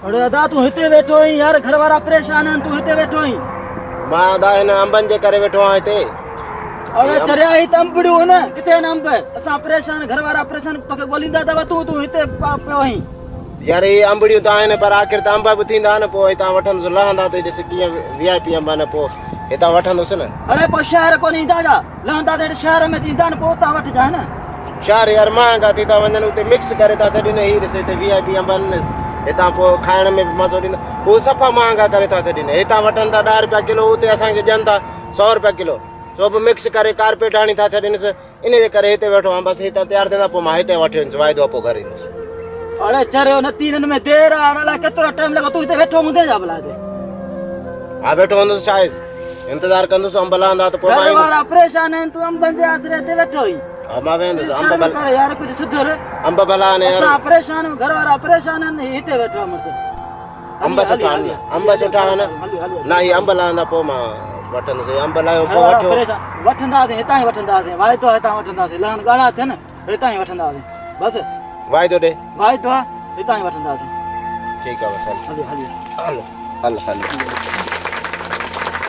अरे दादा तू हिते वेठो ही यार, घर वारा परेशान आहिनि, तू हिते वेठो ही। मां दा इन अंबनि जे करे वेठो आहियां हिते। अरे चरिया ही त अंबड़ियूं न, किथे न अंब, असां परेशान, घर वारा परेशान, तोखे ॻोल्हींदा अथव, तू हिते पियो आहीं। यार ये अंबड़ियूं त आहिनि पर आख़िर त अंब बि थींदा न, पोइ हितां वठंदुसि, लहंदा त ॾिस कीअं VIP अंब न, पोइ हितां वठंदुसि न। अरे पोइ शहर कोन ईंदा छा, लहंदा त शहर में थींदा न, पोइ उतां वठिजांइ न। शहर यार महांगा थी था वञनि, उते मिक्स करे था छॾनि, हीअ ॾिस हिते VIP अंब आहिनि, हितां पोइ खाइण में बि मज़ो ॾींदा, उहे सफ़ा महांगा करे था छॾनि, हितां वठनि था 10 रुपया किलो, उते असांखे ॾियनि था 100 रुपया किलो, सो बि मिक्स करे कारपेट हणी था छॾिनसि, इन जे करे हिते वेठो आहियां। बसि हितां तयारु थींदा पोइ मां हिते वठी वेंदुसि, वाइदो पोइ करे ईंदुसि। अरे चरियो न तीननि में देर आहे, अलाए केतिरो टाइम लॻो, तू हिते वेठो हूंदे छा भला हिते? हा वेठो हूंदुसि, छा आहे इंतज़ारु कंदुसि, अंब लहंदा त पोइ घर मां वारा परेशान आहिनि, तू अंबनि जे आसरे ते वेठो ही। हा मां वेंदुसि, अंब शर्म कर यार, कुछ सुधर। अंब भला आहिनि यार, असां परेशान आहियूं, घर वारा परेशान आहिनि, हिते वेठो आहे मुड़ुसु। अंब सुठा आहिनि, अंब सुठा आहिनि न, ही अंब लहंदा पोइ मां वठंदुसि, अंब लाहियो घर पोइ वारा वठो। परेशान, वठंदासीं हितां ई वठंदासीं, वाइदो आहे हितां वठंदासीं, लहन ॻाढ़ा थियनि हितां ई वठंदासीं, बसि वाइदो ॾे। वाइदो आहे हितां ई वठंदासीं। ठीकु आहे, बसि हली हली हलो हलो हलो।